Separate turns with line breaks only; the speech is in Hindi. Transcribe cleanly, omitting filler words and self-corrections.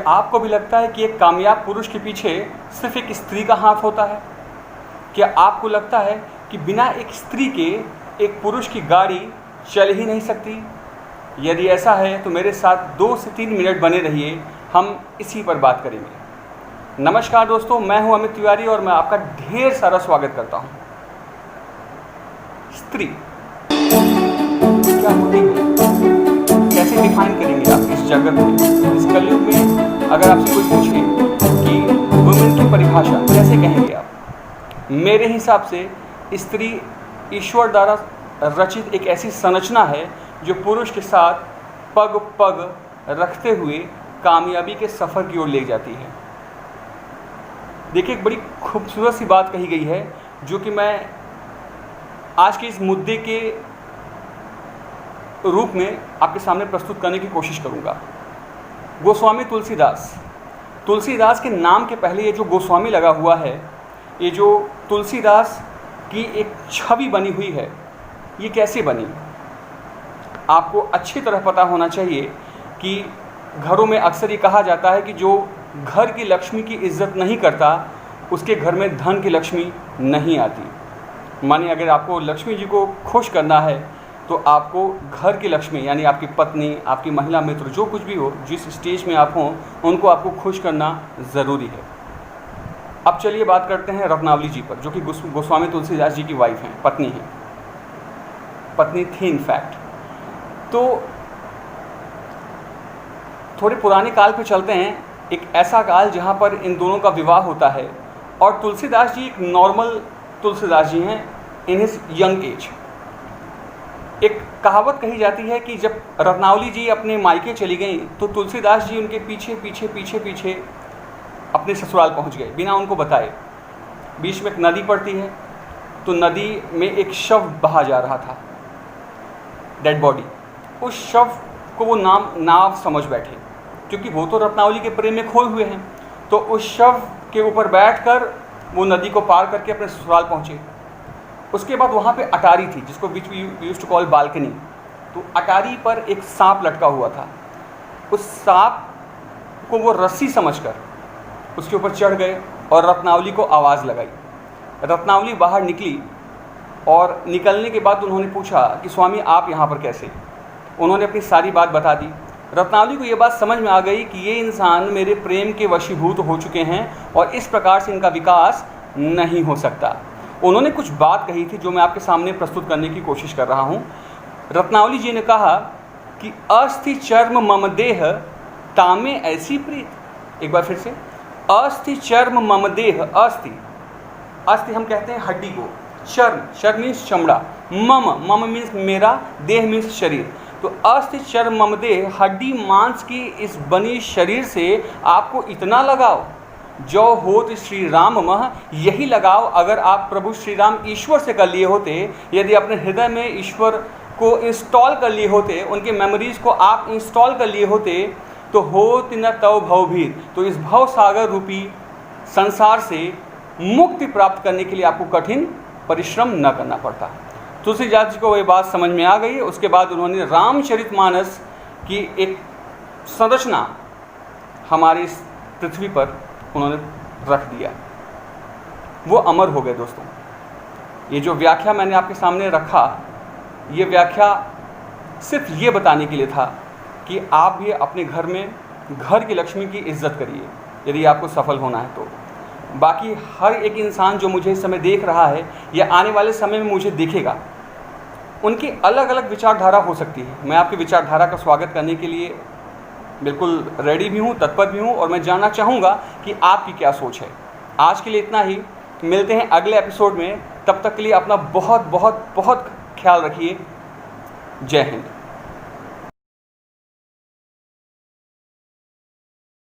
आपको भी लगता है कि एक कामयाब पुरुष के पीछे सिर्फ एक स्त्री का हाथ होता है? क्या आपको लगता है कि बिना एक स्त्री के एक पुरुष की गाड़ी चल ही नहीं सकती? यदि ऐसा है तो मेरे साथ 2 से 3 मिनट बने रहिए, हम इसी पर बात करेंगे। नमस्कार दोस्तों, मैं हूं अमित तिवारी और मैं आपका ढेर सारा स्वागत करता हूं। स्त्री क्या होती है, कैसे डिफाइन करेंगे आप इस जगत में, इस कलयुग में? अगर आपसे कोई पूछे कि वुमेन की परिभाषा कैसे कहेंगे आप? मेरे हिसाब से स्त्री ईश्वर द्वारा रचित एक ऐसी संरचना है जो पुरुष के साथ पग पग रखते हुए कामयाबी के सफ़र की ओर ले जाती है। देखिए, एक बड़ी खूबसूरत सी बात कही गई है जो कि मैं आज के इस मुद्दे के रूप में आपके सामने प्रस्तुत करने की कोशिश करूंगा। गोस्वामी तुलसीदास के नाम के पहले ये जो गोस्वामी लगा हुआ है, ये जो तुलसीदास की एक छवि बनी हुई है, ये कैसे बनी? आपको अच्छी तरह पता होना चाहिए कि घरों में अक्सर ये कहा जाता है कि जो घर की लक्ष्मी की इज्जत नहीं करता, उसके घर में धन की लक्ष्मी नहीं आती। मानिए, अगर आपको लक्ष्मी जी को खुश करना है तो आपको घर की लक्ष्मी यानी आपकी पत्नी, आपकी महिला मित्र, जो कुछ भी हो, जिस स्टेज में आप हों, उनको आपको खुश करना ज़रूरी है। अब चलिए बात करते हैं रत्नावली जी पर, जो कि गोस्वामी तुलसीदास जी की वाइफ हैं, पत्नी थी इनफैक्ट। तो थोड़े पुराने काल पे चलते हैं, एक ऐसा काल जहाँ पर इन दोनों का विवाह होता है और तुलसीदास जी एक नॉर्मल तुलसीदास जी हैं इन हिज यंग एज। एक कहावत कही जाती है कि जब रत्नावली जी अपने मायके चली गई तो तुलसीदास जी उनके पीछे पीछे पीछे पीछे अपने ससुराल पहुंच गए बिना उनको बताए। बीच में एक नदी पड़ती है, तो नदी में एक शव बहा जा रहा था, डेड बॉडी। उस शव को वो नाव समझ बैठे, क्योंकि वो तो रत्नावली के प्रेम में खोए हुए हैं। तो उस शव के ऊपर बैठकर वो नदी को पार करके अपने ससुराल पहुँचे। उसके बाद वहाँ पे अटारी थी, जिसको which we used to call balcony. तो अटारी पर एक सांप लटका हुआ था। उस सांप को वो रस्सी समझकर उसके ऊपर चढ़ गए और रत्नावली को आवाज़ लगाई। रत्नावली बाहर निकली और निकलने के बाद उन्होंने पूछा कि स्वामी, आप यहाँ पर कैसे? उन्होंने अपनी सारी बात बता दी। रत्नावली को ये बात समझ में आ गई कि ये इंसान मेरे प्रेम के वशीभूत हो चुके हैं और इस प्रकार से इनका विकास नहीं हो सकता। उन्होंने कुछ बात कही थी जो मैं आपके सामने प्रस्तुत करने की कोशिश कर रहा हूँ। रत्नावली जी ने कहा कि अस्थि चर्म मम देह तामे ऐसी प्रीत। एक बार फिर से, अस्थि चर्म मम देह। अस्थि हम कहते हैं हड्डी को, चर्म मीन्स चमड़ा, मम मीन्स मेरा, देह मीन्स शरीर। तो अस्थि चर्म मम देह, हड्डी मांस की इस बनी शरीर से आपको इतना लगाव जो होत श्री राम मह, यही लगाव अगर आप प्रभु श्री राम ईश्वर से कर लिए होते, यदि अपने हृदय में ईश्वर को इंस्टॉल कर लिए होते, उनके मेमोरीज को आप इंस्टॉल कर लिए होते, तो होत न तव भवभीर। तो इस भव सागर रूपी संसार से मुक्ति प्राप्त करने के लिए आपको कठिन परिश्रम न करना पड़ता। तुलसीदास जी को ये बात समझ में आ गई। उसके बाद उन्होंने रामचरितमानस की एक संरचना हमारी इस पृथ्वी पर उन्होंने रख दिया। वो अमर हो गए दोस्तों। ये जो व्याख्या मैंने आपके सामने रखा, ये व्याख्या सिर्फ ये बताने के लिए था कि आप भी अपने घर में घर की लक्ष्मी की इज्जत करिए यदि आपको सफल होना है तो। बाकी हर एक इंसान जो मुझे इस समय देख रहा है या आने वाले समय में मुझे देखेगा, उनकी अलग अलग विचारधारा हो सकती है। मैं आपकी विचारधारा का स्वागत करने के लिए बिल्कुल रेडी भी हूँ, तत्पर भी हूँ, और मैं जानना चाहूँगा कि आपकी क्या सोच है। आज के लिए इतना ही। मिलते हैं अगले एपिसोड में। तब तक के लिए अपना बहुत बहुत बहुत ख्याल रखिए। जय हिंद।